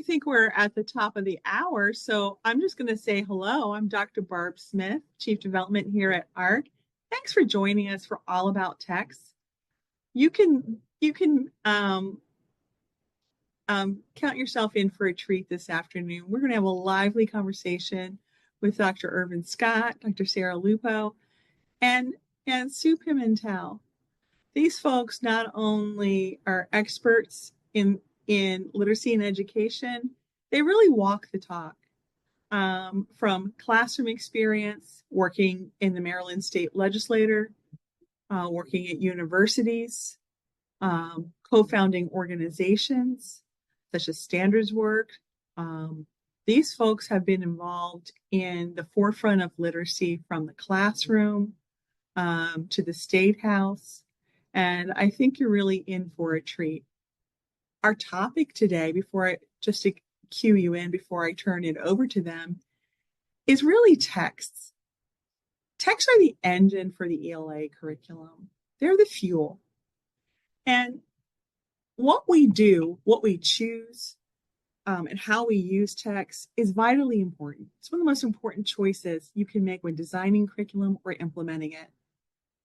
think we're at the top of the hour, so I'm just going to say hello. I'm Dr. Barb Smith, Chief Development here at ARC. Thanks for joining us for All About Text. You can count yourself in for a treat this afternoon. We're going to have a lively conversation with Dr. Irvin Scott, Dr. Sarah Lupo, and Sue Pimentel. These folks not only are experts in literacy and education, they really walk the talk. From classroom experience, working in the Maryland State Legislature, working at universities, co-founding organizations such as Standards Work. These folks have been involved in the forefront of literacy from the classroom to the State House. And I think you're really in for a treat. Our topic today, just to cue you in before I turn it over to them, is really texts. Texts are the engine for the ELA curriculum. They're the fuel. And what we do, what we choose, and how we use text is vitally important. It's one of the most important choices you can make when designing curriculum or implementing it.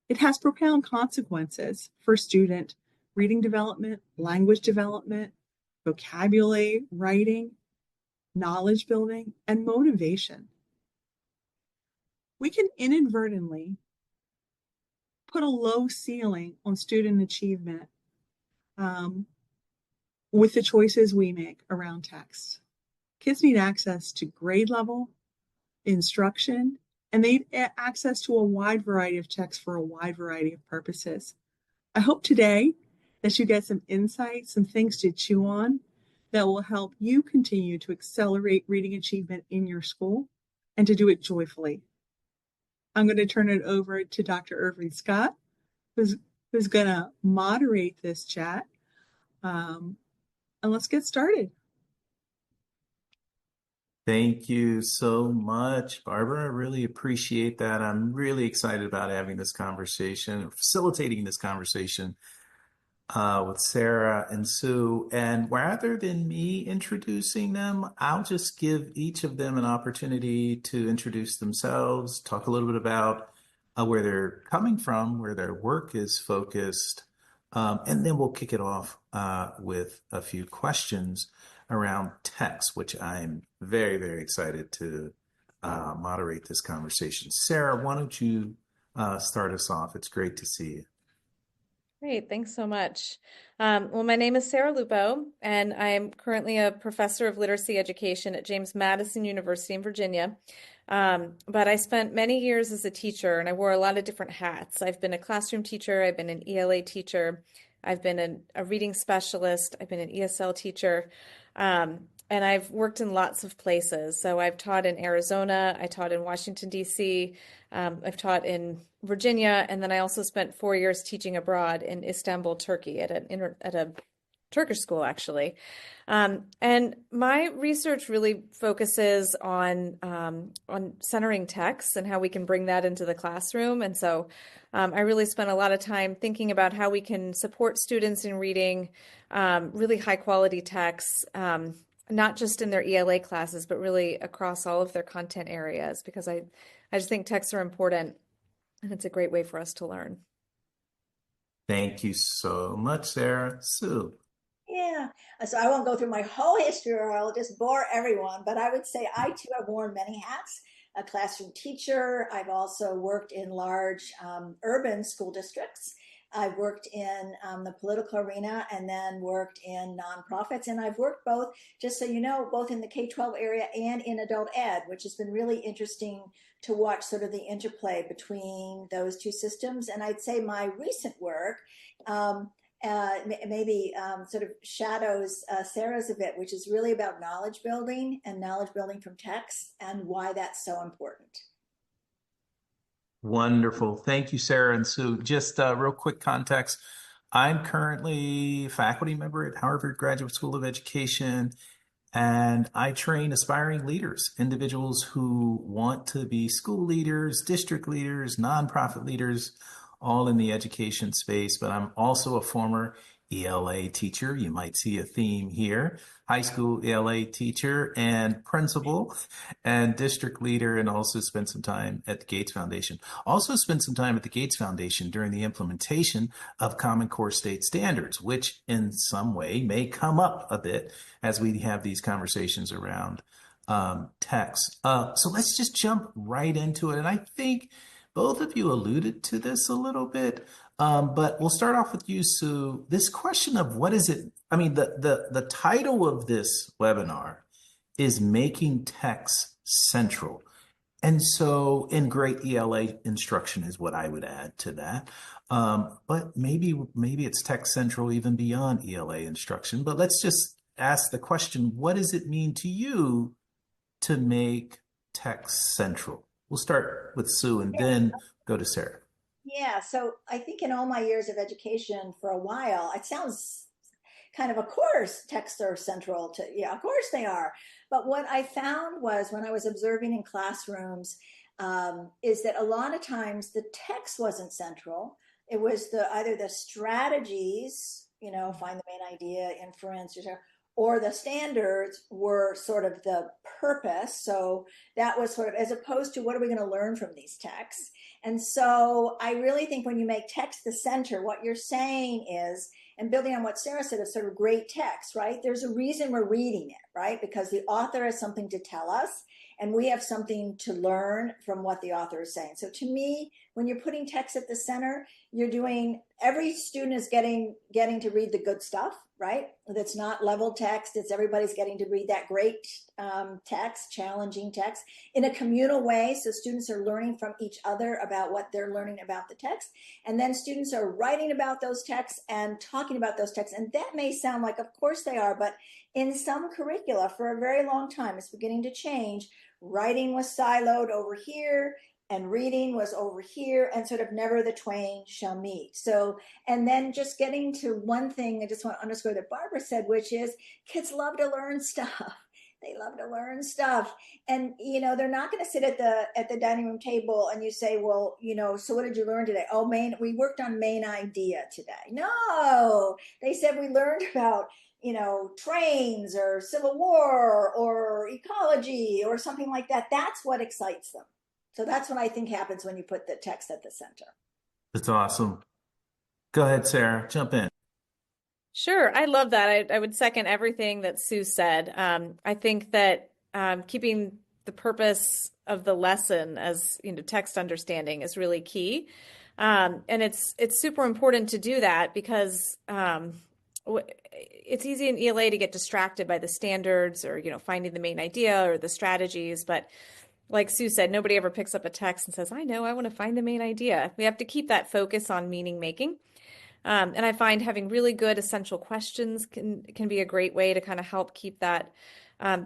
It has profound consequences for student reading development, language development, vocabulary, writing, knowledge building, and motivation. We can inadvertently put a low ceiling on student achievement with the choices we make around text. Kids need access to grade level instruction, and they need access to a wide variety of texts for a wide variety of purposes. I hope today that you get some insights, some things to chew on that will help you continue to accelerate reading achievement in your school and to do it joyfully. I'm going to turn it over to Dr. Irvin Scott, who's going to moderate this chat. And let's get started. Thank you so much, Barbara. I really appreciate that. I'm really excited about having this conversation, facilitating this conversation with Sarah and Sue. And rather than me introducing them, I'll just give each of them an opportunity to introduce themselves, talk a little bit about where they're coming from, where their work is focused, and then we'll kick it off with a few questions around text, which I'm very, very excited to moderate this conversation. Sarah, why don't you start us off? It's great to see you. Great, thanks so much. Well, my name is Sarah Lupo, and I'm currently a professor of literacy education at James Madison University in Virginia. But I spent many years as a teacher, and I wore a lot of different hats. I've been a classroom teacher, I've been an ELA teacher, I've been a reading specialist, I've been an ESL teacher, and I've worked in lots of places. So I've taught in Arizona, I taught in Washington, D.C., I've taught in Virginia, and then I also spent 4 years teaching abroad in Istanbul, Turkey, at a Turkish school, actually. And my research really focuses on centering text and how we can bring that into the classroom. And so I really spent a lot of time thinking about how we can support students in reading really high quality texts, not just in their ELA classes, but really across all of their content areas, because I just think texts are important and it's a great way for us to learn. Thank you so much, Sarah. Sue. Yeah, so I won't go through my whole history or I'll just bore everyone, but I would say I too have worn many hats. A classroom teacher. I've also worked in large urban school districts. I've worked in the political arena and then worked in nonprofits. And I've worked both, just so you know, both in the K-12 area and in adult ed, which has been really interesting to watch sort of the interplay between those two systems. And I'd say my recent work maybe sort of shadows Sarah's a bit, which is really about knowledge building and knowledge building from text and why that's so important. Wonderful. Thank you, Sarah and Sue. Just real quick context. I'm currently a faculty member at Harvard Graduate School of Education, and I train aspiring leaders, individuals who want to be school leaders, district leaders, nonprofit leaders, all in the education space. But I'm also a former ELA teacher. You might see a theme here. High school ELA teacher and principal and district leader, and also spent some time at the Gates Foundation. Also spent some time at the Gates Foundation during the implementation of Common Core state standards, which in some way may come up a bit as we have these conversations around text. So let's just jump right into it. And I think both of you alluded to this a little bit, but we'll start off with you, Sue. This question of what is it? I mean, the title of this webinar is Making Text Central. And so in great ELA instruction is what I would add to that. But maybe it's text central even beyond ELA instruction. But let's just ask the question, what does it mean to you to make text central? We'll start with Sue and then go to Sarah. Yeah, so I think in all my years of education for a while, it sounds kind of course, texts are central to, yeah, of course they are. But what I found was when I was observing in classrooms is that a lot of times the text wasn't central. It was either the strategies, find the main idea, inference, or the standards were sort of the purpose. So that was sort of, as opposed to what are we going to learn from these texts? And so I really think when you make text the center, what you're saying is, and building on what Sarah said, is sort of great text, right? There's a reason we're reading it, right? Because the author has something to tell us and we have something to learn from what the author is saying. So to me, when you're putting text at the center, you're doing, every student is getting to read the good stuff, right? That's not level text. It's everybody's getting to read that great text, challenging text in a communal way. So students are learning from each other about what they're learning about the text. And then students are writing about those texts and talking about those texts. And that may sound like, of course they are, but in some curricula for a very long time, it's beginning to change. Writing was siloed over here and reading was over here, and sort of never the twain shall meet. So, and then just getting to one thing, I just want to underscore that Barbara said, which is kids love to learn stuff. They love to learn stuff. And, they're not going to sit at the dining room table and you say, well, so what did you learn today? Oh, we worked on main idea today. No, they said we learned about, trains or Civil War or ecology or something like that. That's what excites them. So that's what I think happens when you put the text at the center. That's awesome. Go ahead, Sarah, jump in. Sure. I love that. I would second everything that Sue said. I think that keeping the purpose of the lesson as, text understanding is really key. And it's super important to do that because it's easy in ELA to get distracted by the standards or, finding the main idea or the strategies. But like Sue said, nobody ever picks up a text and says, I want to find the main idea. We have to keep that focus on meaning making. And I find having really good essential questions can be a great way to kind of help keep that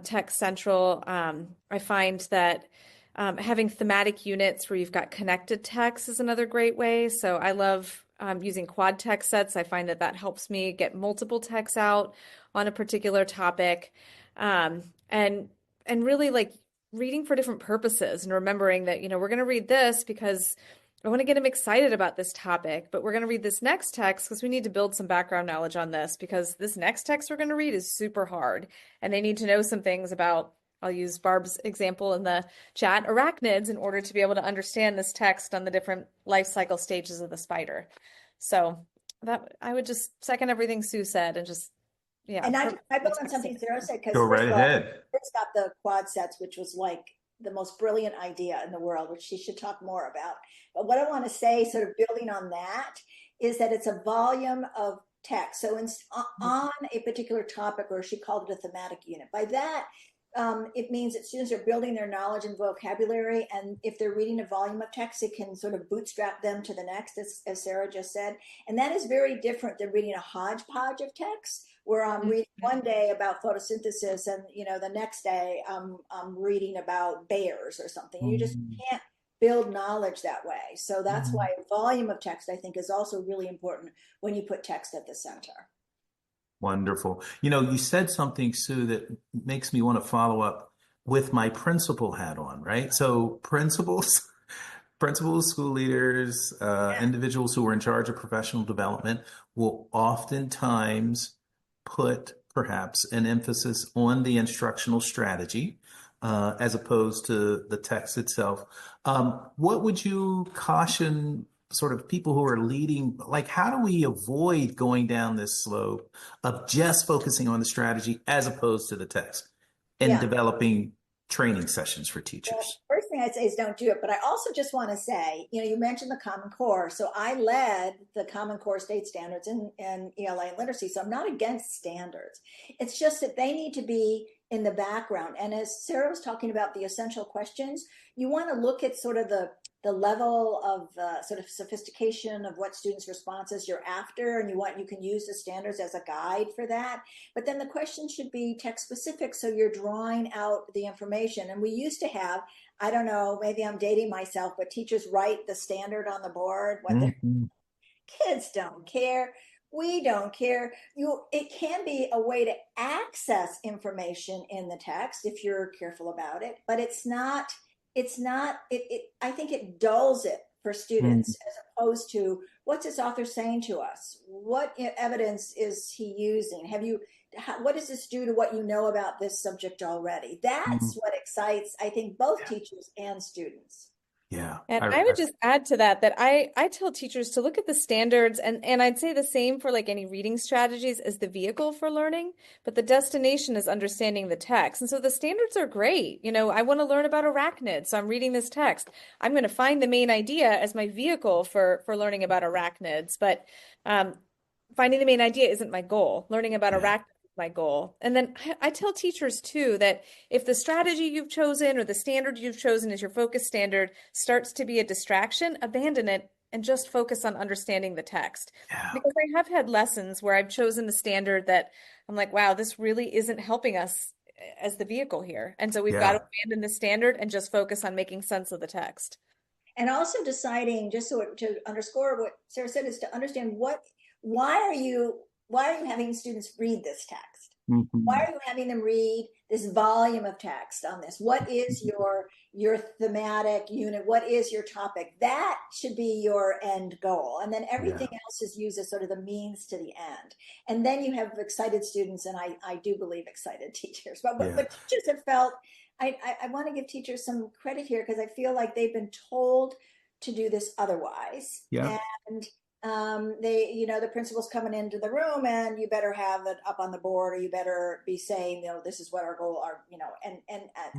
text central. I find that having thematic units where you've got connected text is another great way. So I love using quad text sets. I find that helps me get multiple texts out on a particular topic, and really like reading for different purposes and remembering that, we're going to read this because I want to get them excited about this topic, but we're going to read this next text because we need to build some background knowledge on this because this next text we're going to read is super hard and they need to know some things about, I'll use Barb's example in the chat, arachnids in order to be able to understand this text on the different life cycle stages of the spider. So that I would just second everything Sue said and just, yeah. And I built on something Sarah said because go right ahead. It's got the quad sets, which was like the most brilliant idea in the world, which she should talk more about. But what I want to say, sort of building on that, is that it's a volume of text. So on a particular topic, or she called it a thematic unit. By that, it means that students are building their knowledge and vocabulary. And if they're reading a volume of text, it can sort of bootstrap them to the next, as Sarah just said. And that is very different than reading a hodgepodge of text, where I'm reading one day about photosynthesis and, the next day I'm reading about bears or something. You just can't build knowledge that way. So that's why volume of text, I think, is also really important when you put text at the center. Wonderful. You said something, Sue, that makes me want to follow up with my principal hat on, right? So principals Principals, school leaders, individuals who are in charge of professional development will oftentimes put perhaps an emphasis on the instructional strategy as opposed to the text itself. What would you caution sort of people who are leading? Like, how do we avoid going down this slope of just focusing on the strategy as opposed to the text and Yeah. developing training sessions for Well, teachers? first thing I'd say is don't do it. But I also just want to say, you mentioned the Common Core. So I led the Common Core state standards in ELA and literacy. So I'm not against standards. It's just that they need to be in the background. And as Sarah was talking about the essential questions, you want to look at sort of the level of sort of sophistication of what students' responses you're after, and you can use the standards as a guide for that. But then the question should be text specific, so you're drawing out the information. And we used to have, I don't know, maybe I'm dating myself, but teachers write the standard on the board. Mhm. Kids don't care. We don't care. It can be a way to access information in the text if you're careful about it, but I think it dulls it for students as opposed to what's this author saying to us? What evidence is he using? What does this do to what you know about this subject already? That's what excites, I think, both teachers and students. Yeah. And I would just add to that I tell teachers to look at the standards, and I'd say the same for like any reading strategies as the vehicle for learning, but the destination is understanding the text. And so the standards are great. I want to learn about arachnids, so I'm reading this text. I'm going to find the main idea as my vehicle for learning about arachnids, but finding the main idea isn't my goal. Learning about arachnids is my goal. And then I tell teachers too that if the strategy you've chosen or the standard you've chosen as your focus standard starts to be a distraction, abandon it and just focus on understanding the text. Yeah. Because I have had lessons where I've chosen the standard that I'm like, wow, this really isn't helping us as the vehicle here. And so we've got to abandon the standard and just focus on making sense of the text. And also deciding, just to underscore what Sarah said, is to understand why are you having students read this text? Why are you having them read this volume of text on this? What is your thematic unit? What is your topic? That should be your end goal. And then everything else is used as sort of the means to the end. And then you have excited students, and I do believe excited teachers. But teachers have felt, I want to give teachers some credit here because I feel like they've been told to do this otherwise. Yeah. And the principal's coming into the room and you better have it up on the board, or you better be saying, this is what our goal are,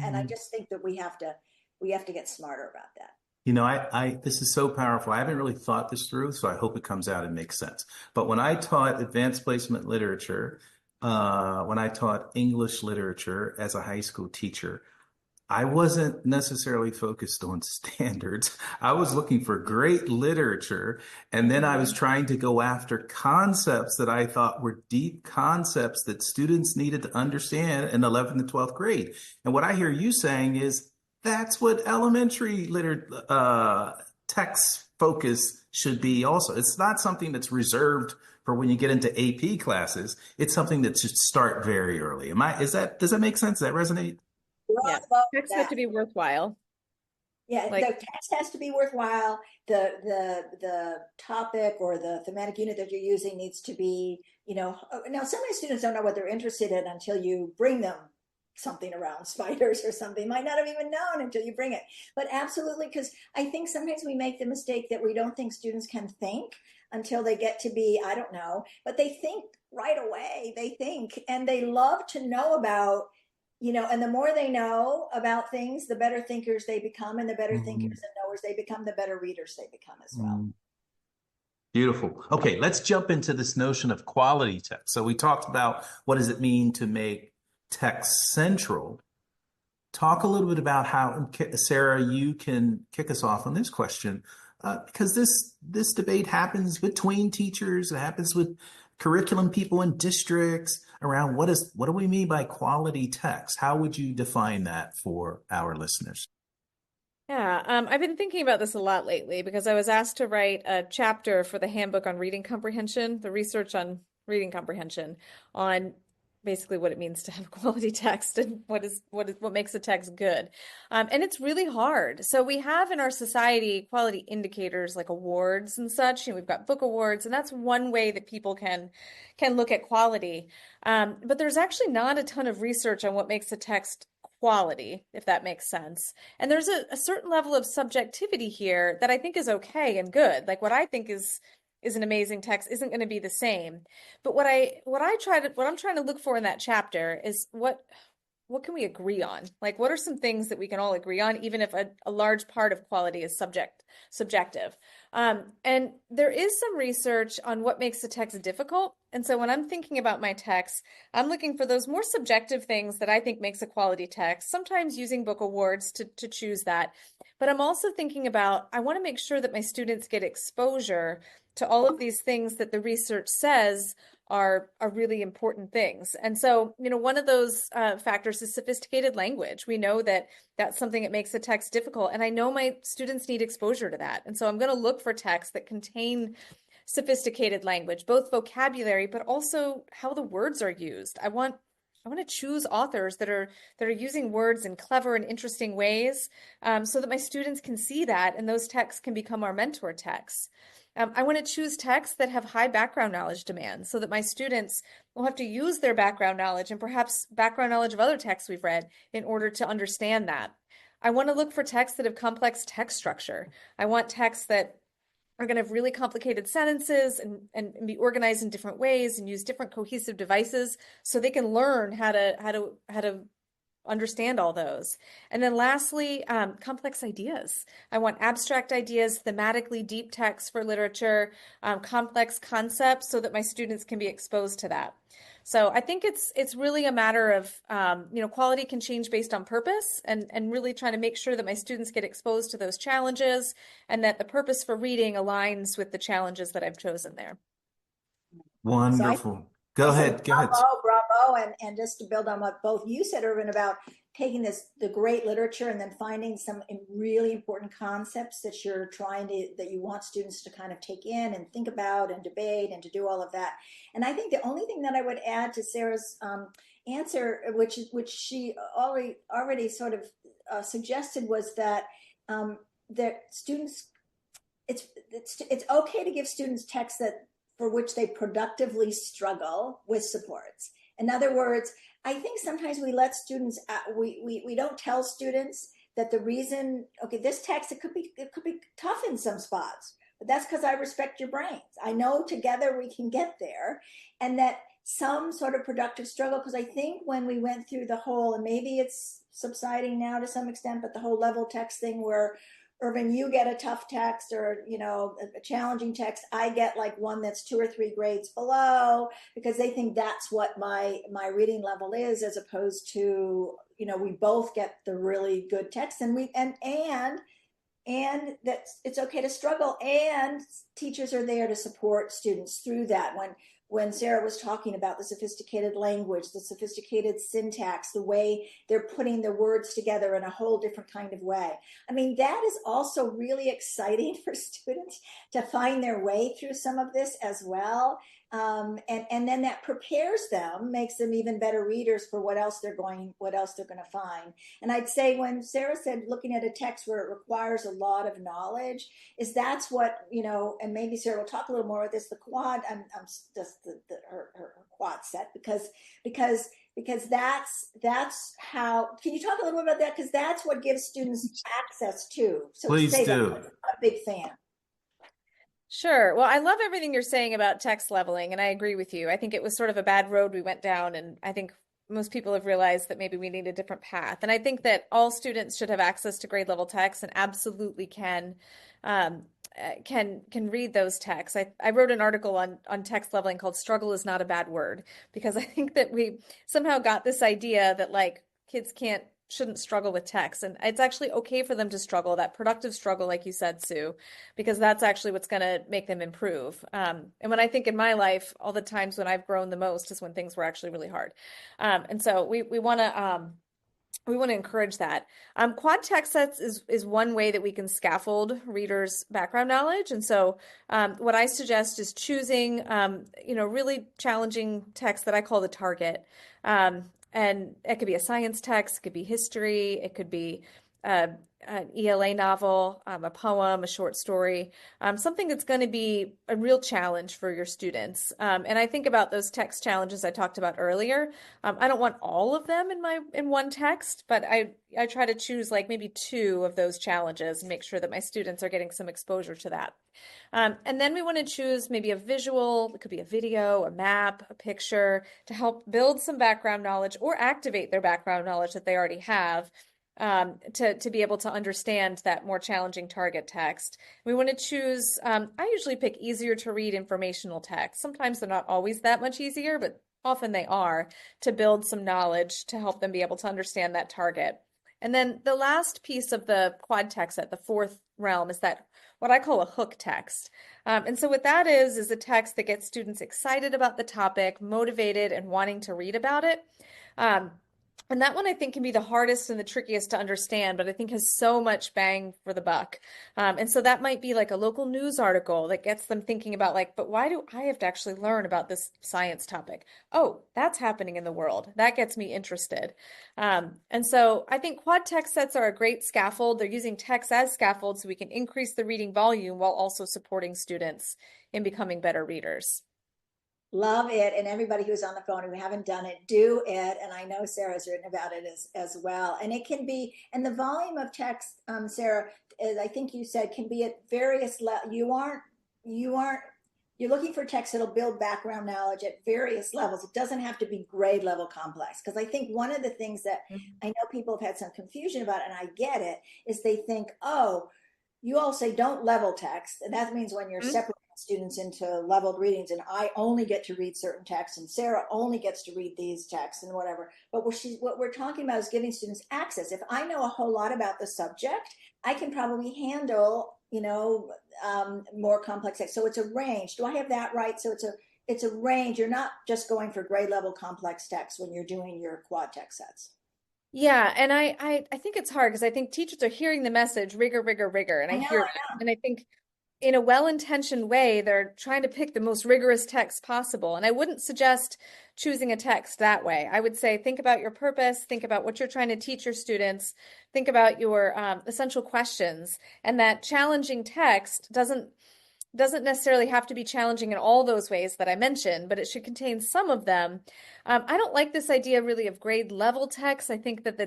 and I just think that we have to get smarter about that. This is so powerful. I haven't really thought this through, so I hope it comes out and makes sense. But when I taught advanced placement literature, when I taught English literature as a high school teacher, I wasn't necessarily focused on standards. I was looking for great literature, and then I was trying to go after concepts that I thought were deep concepts that students needed to understand in 11th and 12th grade. And what I hear you saying is that's what elementary text focus should be also. It's not something that's reserved for when you get into AP classes. It's something that should start very early. Does that make sense? Does that resonate? Yeah, text has to be worthwhile. Yeah, the text has to be worthwhile. The topic or the thematic unit that you're using needs to be, now some of my students don't know what they're interested in until you bring them something around spiders or something. Might not have even known until you bring it. But absolutely, because I think sometimes we make the mistake that we don't think students can think until they get to be, I don't know, but they think right away. They think, and they love to know about, and the more they know about things, the better thinkers they become, and the better thinkers and knowers they become, the better readers they become as well. Beautiful. Okay, let's jump into this notion of quality text. So we talked about what does it mean to make text central. Talk a little bit about how, Sarah, you can kick us off on this question, because this debate happens between teachers, it happens with curriculum people in districts around what do we mean by quality text? How would you define that for our listeners? Yeah, I've been thinking about this a lot lately because I was asked to write a chapter for the handbook on reading comprehension, the research on reading comprehension, on basically what it means to have quality text and what makes a text good. And it's really hard. So we have in our society quality indicators like awards and such. We've got book awards, and that's one way that people can look at quality. But there's actually not a ton of research on what makes a text quality, if that makes sense. And there's a certain level of subjectivity here that I think is okay and good. Like what I think is an amazing text isn't going to be the same. But what I'm trying to look for in that chapter is what can we agree on? Like what are some things that we can all agree on, even if a large part of quality is subjective. And there is some research on what makes a text difficult. And so when I'm thinking about my text, I'm looking for those more subjective things that I think makes a quality text, sometimes using book awards to choose that. But I'm also thinking about, I want to make sure that my students get exposure to all of these things that the research says are really important things. And so, one of those factors is sophisticated language. We know that that's something that makes a text difficult. And I know my students need exposure to that. And so I'm going to look for texts that contain sophisticated language, both vocabulary, but also how the words are used. I want to choose authors that are using words in clever and interesting ways, so that my students can see that, and those texts can become our mentor texts. I want to choose texts that have high background knowledge demands, so that my students will have to use their background knowledge and perhaps background knowledge of other texts we've read in order to understand that. I want to look for texts that have complex text structure. I want texts that are going to have really complicated sentences and be organized in different ways and use different cohesive devices so they can learn how to understand all those. And then lastly, complex ideas. I want abstract ideas, thematically deep texts for literature, complex concepts so that my students can be exposed to that. So I think it's really a matter of, quality can change based on purpose, and really trying to make sure that my students get exposed to those challenges and that the purpose for reading aligns with the challenges that I've chosen there. So Wonderful. Go I say ahead. Go ahead. bravo. And just to build on what both you said, Irvin, about taking the great literature and then finding some really important concepts that you want students to kind of take in and think about and debate and to do all of that. And I think the only thing that I would add to Sarah's answer, which she already sort of suggested, was that that students, it's okay to give students texts that for which they productively struggle with supports. In other words, I think sometimes we let students, we don't tell students that the reason, okay, this text, it could be tough in some spots, but that's because I respect your brains. I know together we can get there, and that some sort of productive struggle, because I think when we went through the whole, and maybe it's subsiding now to some extent, but the whole level text thing where Irvin, you get a tough text or, a challenging text. I get like one that's 2 or 3 grades below because they think that's what my reading level is, as opposed to, we both get the really good text, and that it's okay to struggle, and teachers are there to support students through that. When Sarah was talking about the sophisticated language, the sophisticated syntax, the way they're putting the words together in a whole different kind of way. I mean, that is also really exciting for students to find their way through some of this as well. And then that prepares them, makes them even better readers for what else they're going to find. And I'd say when Sarah said looking at a text where it requires a lot of knowledge, that's what, and maybe Sarah will talk a little more about this, the quad, I'm just her quad set, because that's how, can you talk a little bit about that? Because that's what gives students access to. So Please do. I'm a big fan. Sure. Well, I love everything you're saying about text leveling, and I agree with you. I think it was sort of a bad road we went down, and I think most people have realized that maybe we need a different path. And I think that all students should have access to grade level text and absolutely can read those texts. I wrote an article on text leveling called "Struggle is Not a Bad Word," because I think that we somehow got this idea that like kids shouldn't struggle with text. And it's actually okay for them to struggle, that productive struggle, like you said, Sue, because that's actually what's going to make them improve. And when I think in my life, all the times when I've grown the most is when things were actually really hard. And so we want to we want to encourage that. Quad text sets is one way that we can scaffold readers' background knowledge. And so what I suggest is choosing, really challenging text that I call the target. And it could be a science text, it could be history, it could be an ELA novel, a poem, a short story, something that's going to be a real challenge for your students. And I think about those text challenges I talked about earlier. I don't want all of them in one text, but I try to choose like maybe 2 of those challenges and make sure that my students are getting some exposure to that. And then we want to choose maybe a visual, it could be a video, a map, a picture, to help build some background knowledge or activate their background knowledge that they already have, to be able to understand that more challenging target text. We want to choose, I usually pick easier to read informational text. Sometimes they're not always that much easier, but often they are, to build some knowledge to help them be able to understand that target. And then the last piece of the quad text set, the 4th realm, is that what I call a hook text. And so what that is a text that gets students excited about the topic, motivated, and wanting to read about it. And that one I think can be the hardest and the trickiest to understand, but I think has so much bang for the buck. And so that might be like a local news article that gets them thinking about like, but why do I have to actually learn about this science topic? Oh, that's happening in the world. That gets me interested. And so I think quad text sets are a great scaffold. They're using text as scaffold so we can increase the reading volume while also supporting students in becoming better readers. Love it. And everybody who's on the phone who haven't done it, do it. And I know Sarah's written about it as well. And it can be, and the volume of text, Sarah, as I think you said, can be at various levels. You're looking for text that'll build background knowledge at various levels. It doesn't have to be grade level complex. Because I think one of the things that I know people have had some confusion about, and I get it, is they think, oh, you all say don't level text. And that means when you're separating students into leveled readings, and I only get to read certain texts, and Sarah only gets to read these texts and whatever. But what we're talking about is giving students access. If I know a whole lot about the subject, I can probably handle, more complex text. So it's a range. Do I have that right? So it's a range. You're not just going for grade level complex text when you're doing your quad text sets. Yeah, and I think it's hard because I think teachers are hearing the message rigor, rigor, rigor, and I I know, hear that. And I think in a well-intentioned way, they're trying to pick the most rigorous text possible. And I wouldn't suggest choosing a text that way. I would say think about your purpose, think about what you're trying to teach your students, think about your essential questions, and that challenging text doesn't necessarily have to be challenging in all those ways that I mentioned, but it should contain some of them. I don't like this idea really of grade level text. I think that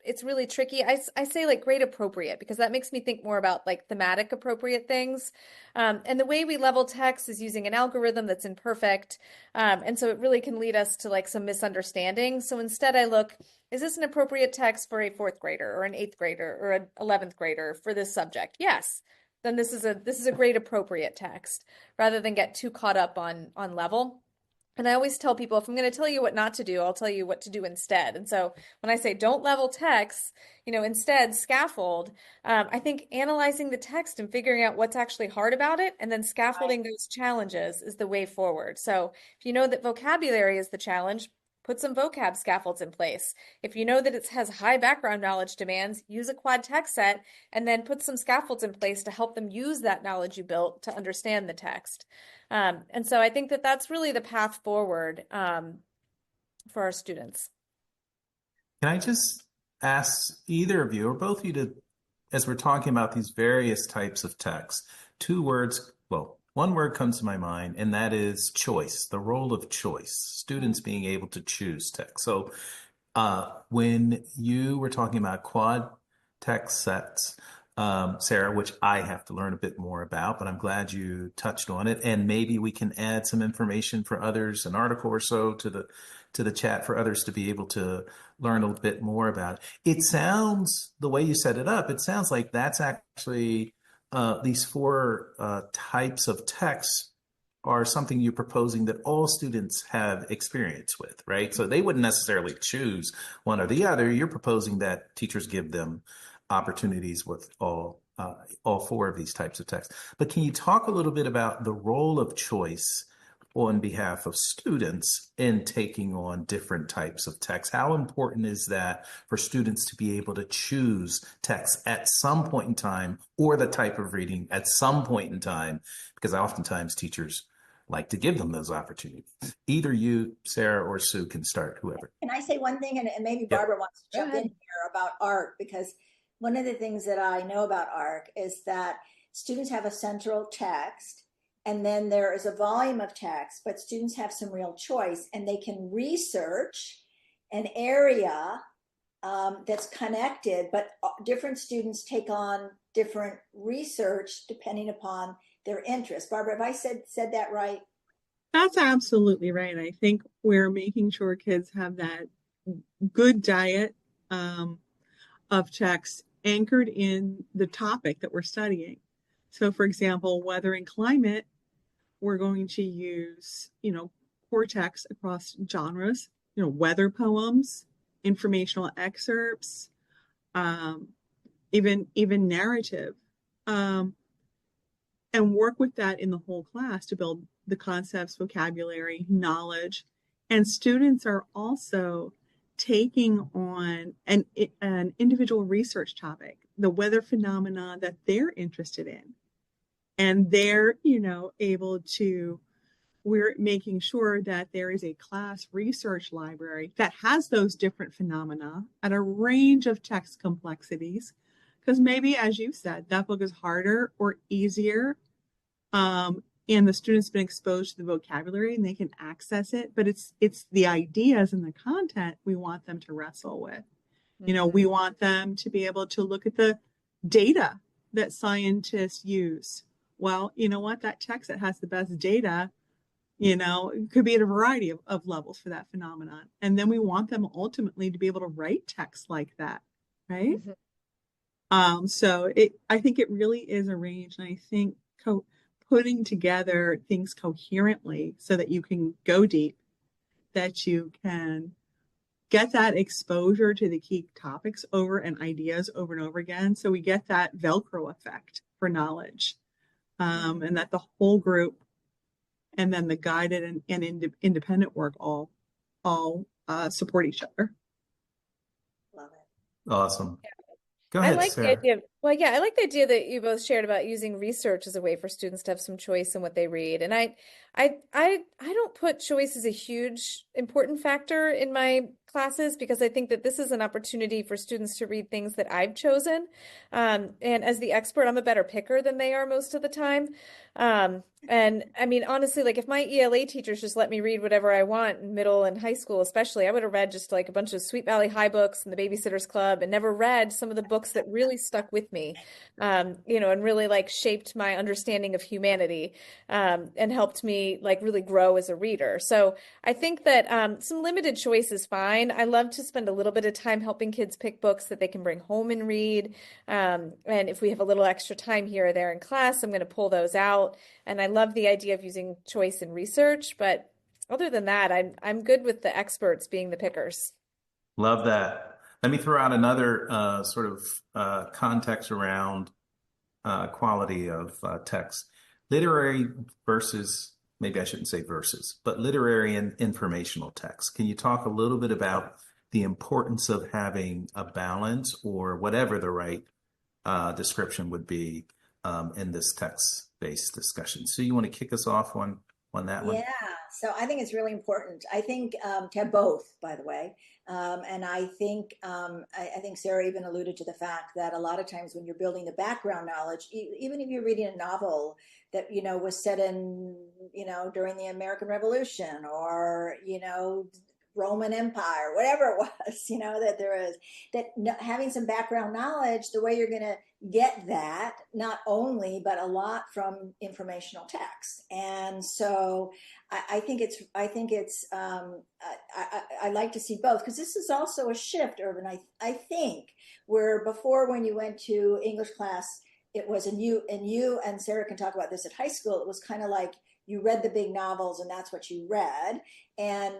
it's really tricky. I say like grade appropriate because that makes me think more about like thematic appropriate things. And the way we level text is using an algorithm that's imperfect. And so it really can lead us to like some misunderstanding. So instead I look, is this an appropriate text for a 4th grader or an 8th grader or an 11th grader for this subject? Yes. Then this is a grade appropriate text rather than get too caught up on level. And I always tell people, if I'm going to tell you what not to do, I'll tell you what to do instead. And so when I say don't level text, instead scaffold, I think analyzing the text and figuring out what's actually hard about it and then scaffolding those challenges is the way forward. So if you know that vocabulary is the challenge, put some vocab scaffolds in place. If you know that it has high background knowledge demands, use a quad text set and then put some scaffolds in place to help them use that knowledge you built to understand the text. And so I think that that's really the path forward for our students. Can I just ask either of you or both of you to, as we're talking about these various types of text, 2 words, well, one word comes to my mind, and that is choice, the role of choice, students being able to choose text. So when you were talking about quad text sets, Sarah, which I have to learn a bit more about, but I'm glad you touched on it. And maybe we can add some information for others, an article or so to the chat for others to be able to learn a bit more about it. It sounds, the way you set it up, it sounds like that's actually these 4 types of text are something you're proposing that all students have experience with, right? So they wouldn't necessarily choose one or the other. You're proposing that teachers give them opportunities with all 4 of these types of texts. But can you talk a little bit about the role of choice on behalf of students in taking on different types of text? How important is that for students to be able to choose text at some point in time, or the type of reading at some point in time? Because oftentimes teachers like to give them those opportunities. Either you, Sarah, or Sue can start, whoever. Can I say one thing? And maybe Yep. Barbara wants to Go jump in ahead. here about ARC, because one of the things that I know about ARC is that students have a central text, and then there is a volume of text, but students have some real choice, and they can research an area that's connected, but different students take on different research depending upon their interest. Barbara, have I said that right? That's absolutely right. I think we're making sure kids have that good diet of text anchored in the topic that we're studying. So, for example, weather and climate, we're going to use, core text across genres, weather poems, informational excerpts, um, even narrative, um, and work with that in the whole class to build the concepts, vocabulary, knowledge. And students are also taking on an individual research topic, the weather phenomena that they're interested in. And they're, able to, we're making sure that there is a class research library that has those different phenomena at a range of text complexities. Because maybe, as you said, that book is harder or easier, and the student's been exposed to the vocabulary and they can access it, but it's the ideas and the content we want them to wrestle with. We want them to be able to look at the data that scientists use. Well, you know what? That text that has the best data, it could be at a variety of levels for that phenomenon. And then we want them ultimately to be able to write text like that, right? So I think it really is a range, and I think putting together things coherently so that you can go deep, that you can get that exposure to the key topics over and ideas over and over again. So we get that Velcro effect for knowledge, and that the whole group and then the guided and independent work all support each other. Love it. Awesome. Go I ahead, like the Sarah. idea I like the idea that you both shared about using research as a way for students to have some choice in what they read. And I don't put choice as a huge important factor in my classes, because I think that this is an opportunity for students to read things that I've chosen. And as the expert, I'm a better picker than they are most of the time. And I mean, honestly, like if my ELA teachers just let me read whatever I want in middle and high school, especially, I would have read just like a bunch of Sweet Valley High books and the Babysitter's Club, and never read some of the books that really stuck with me, and really like shaped my understanding of humanity, and helped me like really grow as a reader. So I think that some limited choice is fine. I love to spend a little bit of time helping kids pick books that they can bring home and read. And if we have a little extra time here or there in class, I'm going to pull those out. And I love the idea of using choice in research, but other than that, I'm good with the experts being the pickers. Love that. Let me throw out another sort of context around quality of text. Literary versus, maybe I shouldn't say versus, but literary and informational text. Can you talk a little bit about the importance of having a balance, or whatever the right description would be, in this text-based discussion? So you want to kick us off on that one? Yeah, so I think it's really important. I think to have both, by the way, and I think Sarah even alluded to the fact that a lot of times when you're building the background knowledge, even if you're reading a novel that was set in during the American Revolution, or Roman Empire, whatever it was, that there is, that having some background knowledge, the way you're going to get that, not only, but a lot from informational text. And so I think I like to see both, because this is also a shift, Irvin. I think where before, when you went to English class, it was, and you and Sarah can talk about this at high school, it was kind of like you read the big novels and that's what you read,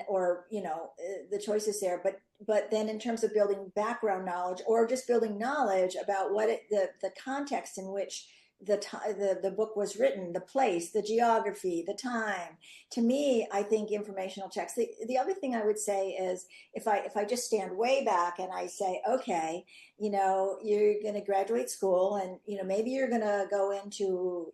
or the choices there. But then in terms of building background knowledge, or just building knowledge about the context in which the book was written, the place, the geography, the time. To me, I think informational text. The other thing I would say is if I just stand way back and I say, okay, you're going to graduate school, and maybe you're going to go into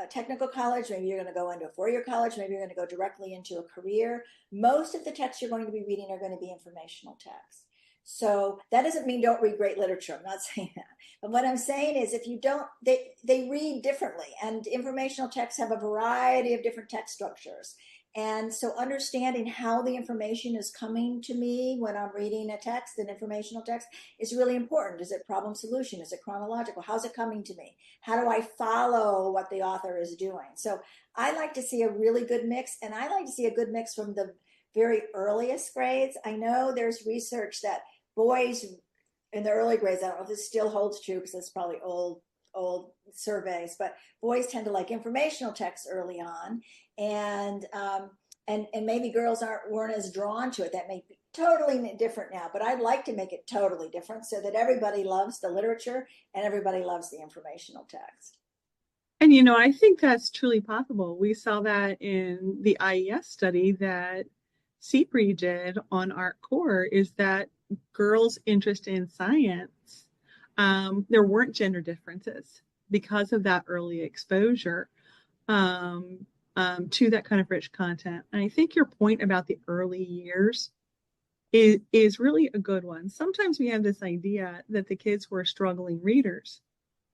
a technical college, maybe you're going to go into a four-year college, maybe you're going to go directly into a career. Most of the texts you're going to be reading are going to be informational texts. So that doesn't mean don't read great literature. I'm not saying that. But what I'm saying is if you don't, they read differently, and informational texts have a variety of different text structures. And so understanding how the information is coming to me when I'm reading a text, an informational text, is really important. Is it problem solution? Is it chronological? How's it coming to me? How do I follow what the author is doing? So I like to see a really good mix, and I like to see a good mix from the very earliest grades. I know there's research that boys in the early grades, I don't know if this still holds true because it's probably old surveys, but boys tend to like informational texts early on, and maybe girls weren't as drawn to it. That may be totally different now, but I'd like to make it totally different so that everybody loves the literature and everybody loves the informational text. And I think that's truly possible. We saw that in the IES study that CPRE did on Art Core, is that girls' interest in science, there weren't gender differences because of that early exposure to that kind of rich content. And I think your point about the early years is really a good one. Sometimes we have this idea that the kids were struggling readers.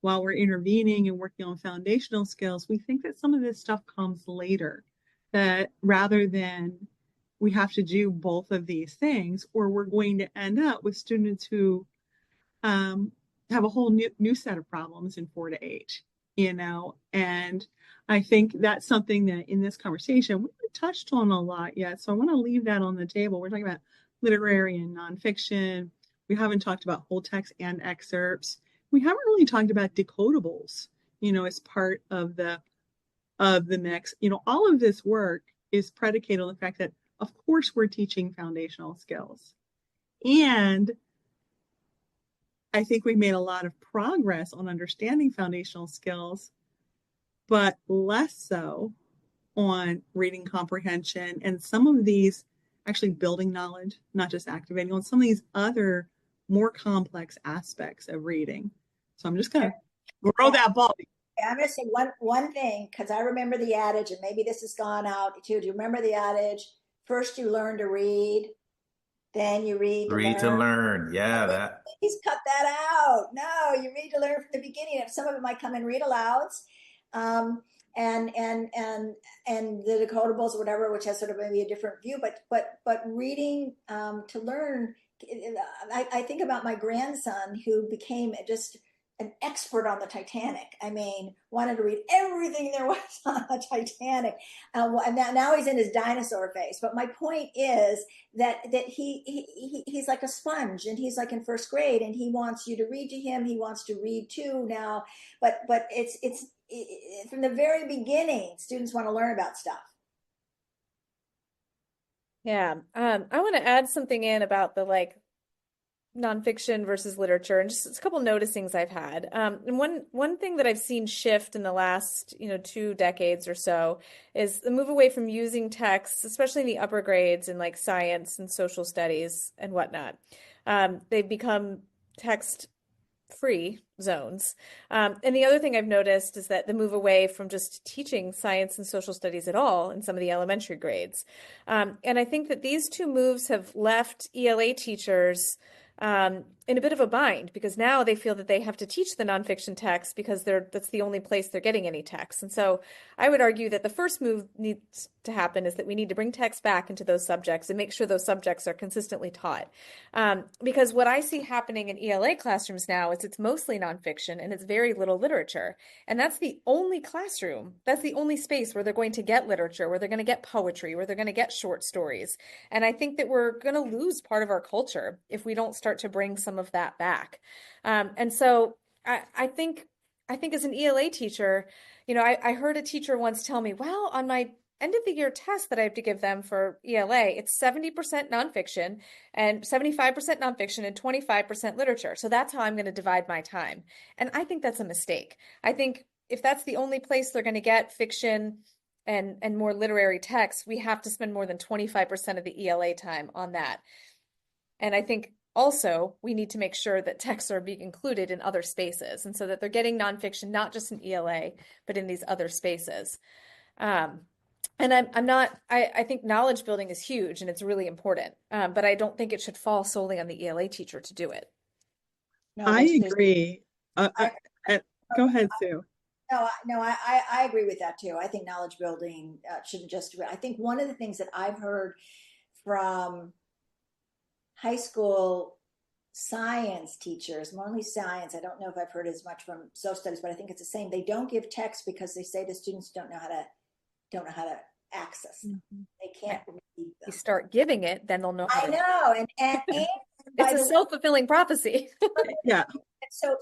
While we're intervening and working on foundational skills, we think that some of this stuff comes later, that rather than we have to do both of these things, or we're going to end up with students who have a whole new set of problems in 4 to 8, and I think that's something that in this conversation we haven't touched on a lot yet. So I want to leave that on the table. We're talking about literary and nonfiction. We haven't talked about whole text and excerpts. We haven't really talked about decodables, as part of the mix. All of this work is predicated on the fact that, of course, we're teaching foundational skills. And I think we made a lot of progress on understanding foundational skills, but less so on reading comprehension and some of these actually building knowledge, not just activating on some of these other more complex aspects of reading. So I'm just going to throw that ball. I'm going to say one thing, because I remember the adage, and maybe this has gone out too. Do you remember the adage? First you learn to read, then you read to Read to learn. Yeah, that. Please cut that out. No, you read to learn from the beginning. Some of it might come in read alouds, and the decodables or whatever, which has sort of maybe a different view. But reading to learn. I think about my grandson who became just an expert on the Titanic. I mean, wanted to read everything there was on the Titanic. And now he's in his dinosaur phase. But my point is that he's like a sponge, and he's like in first grade, and he wants you to read to him. He wants to read too now. But it's from the very beginning, students want to learn about stuff. Yeah. I want to add something in about the nonfiction versus literature, and just a couple noticings I've had. And one thing that I've seen shift in the last 2 decades or so is the move away from using text, especially in the upper grades in like science and social studies and whatnot. They've become text free zones. And the other thing I've noticed is that the move away from just teaching science and social studies at all in some of the elementary grades. And I think that these two moves have left ELA teachers in a bit of a bind, because now they feel that they have to teach the nonfiction text because that's the only place they're getting any text. And so I would argue that the first move needs to happen is that we need to bring text back into those subjects and make sure those subjects are consistently taught. Because what I see happening in ELA classrooms now is it's mostly nonfiction and it's very little literature. And that's the only classroom, that's the only space where they're going to get literature, where they're going to get poetry, where they're going to get short stories. And I think that we're going to lose part of our culture if we don't start to bring some of that back. And so I think as an ELA teacher, I heard a teacher once tell me, well, on my end of the year test that I have to give them for ELA, it's 70% nonfiction and 75% nonfiction and 25% literature. So that's how I'm going to divide my time. And I think that's a mistake. I think if that's the only place they're going to get fiction and more literary text, we have to spend more than 25% of the ELA time on that. And I think also we need to make sure that texts are being included in other spaces, and so that they're getting nonfiction, not just in ELA, but in these other spaces. And I think knowledge building is huge and it's really important, but I don't think it should fall solely on the ELA teacher to do it. No, I agree. Go ahead, Sue. I agree with that too. I think knowledge building shouldn't just do it. I think one of the things that I've heard from high school science teachers, mainly science, I don't know if I've heard as much from social studies, but I think it's the same. They don't give text because they say the students don't know how to access them. They can't read them. You start giving it, then they'll know how I to. know, and it's a self-fulfilling prophecy. Yeah. So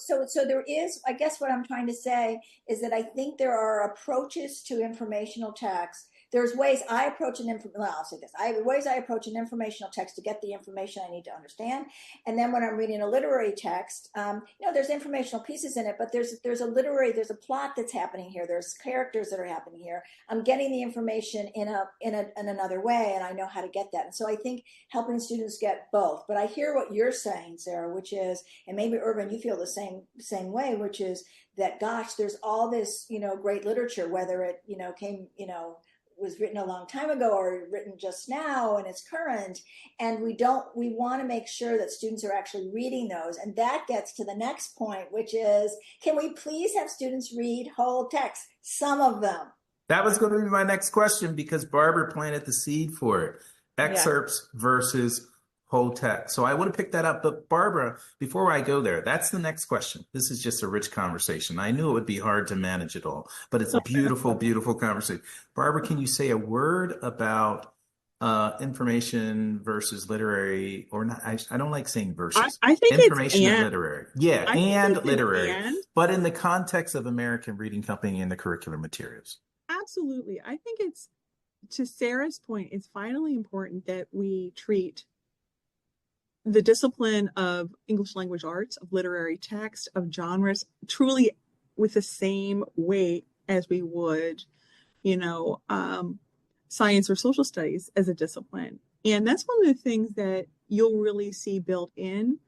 there is, I guess what I'm trying to say is that I think there are approaches to informational text. There's ways I approach I'll say this. Ways I approach an informational text to get the information I need to understand. And then when I'm reading a literary text, there's informational pieces in it, but there's a plot that's happening here. There's characters that are happening here. I'm getting the information in another way, and I know how to get that. And so I think helping students get both. But I hear what you're saying, Sarah, which is, and maybe Irvin, you feel the same way, which is that, gosh, there's all this, great literature, whether it, was written a long time ago or written just now and it's current, and we want to make sure that students are actually reading those. And that gets to the next point, which is, can we please have students read whole text, some of them? That was going to be my next question, because Barbara planted the seed for it. Excerpts versus whole text. So I want to pick that up. But Barbara, before I go there, that's the next question. This is just a rich conversation. I knew it would be hard to manage it all, but it's a beautiful, beautiful conversation. Barbara, can you say a word about information versus literary, or not? I don't like saying versus. I think information it's and literary. Yeah, and literary. But in the context of American Reading Company and the curriculum materials. Absolutely. I think it's, to Sarah's point, it's vitally important that we treat the discipline of English language arts, of literary text, of genres, truly with the same weight as we would, science or social studies as a discipline. And that's one of the things that you'll really see built in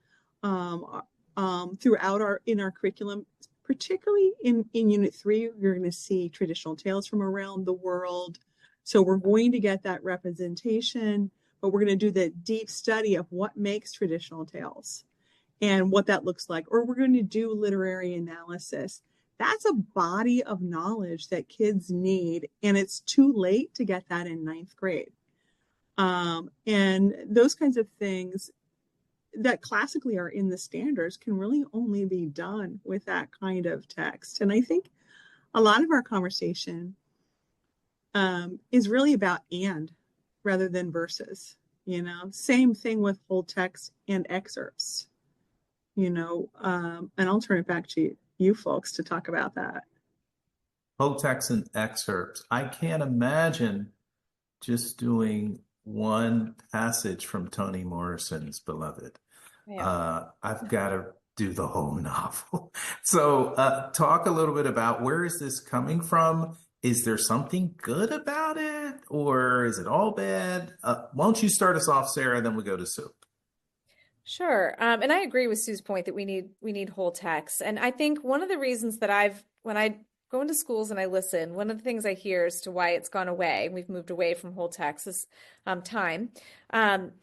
throughout our curriculum, particularly in Unit 3. You're going to see traditional tales from around the world. So we're going to get that representation, but we're going to do the deep study of what makes traditional tales and what that looks like. Or we're going to do literary analysis. That's a body of knowledge that kids need, and it's too late to get that in 9th grade. And those kinds of things that classically are in the standards can really only be done with that kind of text. And I think a lot of our conversation is really about and rather than versus, same thing with whole text and excerpts, and I'll turn it back to you folks to talk about that. Whole text and excerpts. I can't imagine just doing one passage from Toni Morrison's Beloved. Yeah. I've got to do the whole novel. So talk a little bit about, where is this coming from? Is there something good about it, or is it all bad? Why don't you start us off, Sarah, then we'll go to Sue. Sure. And I agree with Sue's point that we need whole text. And I think one of the reasons that when I go into schools and I listen, one of the things I hear as to why it's gone away, we've moved away from whole text, is time.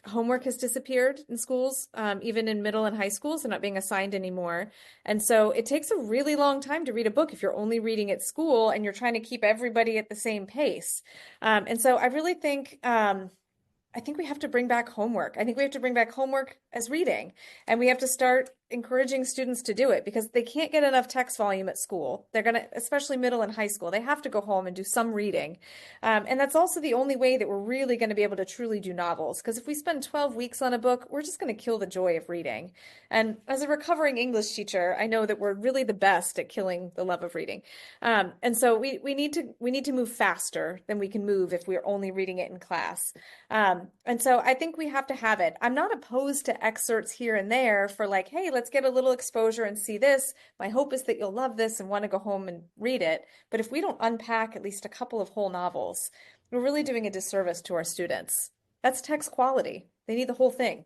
Homework has disappeared in schools, even in middle and high schools. They're not being assigned anymore. And so it takes a really long time to read a book if you're only reading at school and you're trying to keep everybody at the same pace. And so I really think, I think we have to bring back homework. I think we have to bring back homework as reading, and we have to start encouraging students to do it because they can't get enough text volume at school. They're going to, especially middle and high school, they have to go home and do some reading. And that's also the only way that we're really going to be able to truly do novels. Because if we spend 12 weeks on a book, we're just going to kill the joy of reading. And as a recovering English teacher, I know that we're really the best at killing the love of reading. And so we need to move faster than we can move if we're only reading it in class. And so I think we have to have it. I'm not opposed to excerpts here and there for like, hey, let's get a little exposure and see this. My hope is that you'll love this and want to go home and read it. But if we don't unpack at least a couple of whole novels, we're really doing a disservice to our students. That's text quality. They need the whole thing.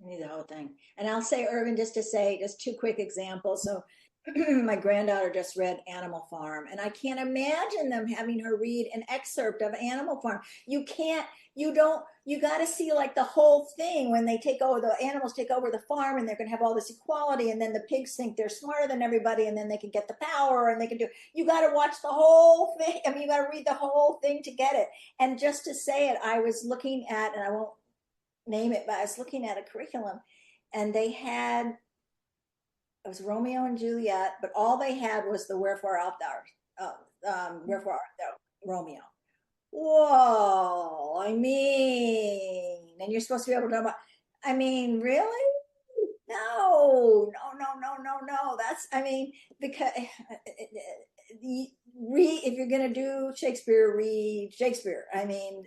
They need the whole thing. And I'll say, Irvin, just two quick examples. So my granddaughter just read Animal Farm, and I can't imagine them having her read an excerpt of Animal Farm. You got to see like the whole thing when they take over, the animals take over the farm, and they're going to have all this equality, and then the pigs think they're smarter than everybody, and then they can get the power, and they can you got to watch the whole thing. I mean, you got to read the whole thing to get it. And just to say it, I was looking at, and I won't name it, but I was looking at a curriculum, and it was Romeo and Juliet, but all they had was the Wherefore Art Thou, Wherefore Art Thou, Romeo. Whoa, I mean, and you're supposed to be able to know about, I mean, really? No. That's, I mean, because if you're going to do Shakespeare, read Shakespeare. I mean,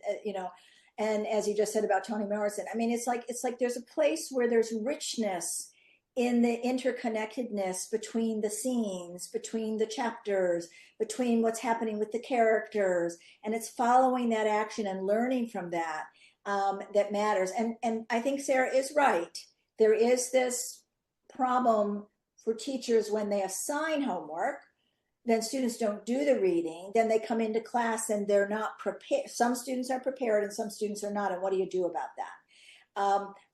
and as you just said about Toni Morrison, I mean, it's like there's a place where there's richness in the interconnectedness between the scenes, between the chapters, between what's happening with the characters, and it's following that action and learning from that that matters. And I think Sarah is right. There is this problem for teachers when they assign homework, then students don't do the reading, then they come into class and they're not prepared. Some students are prepared and some students are not. And what do you do about that?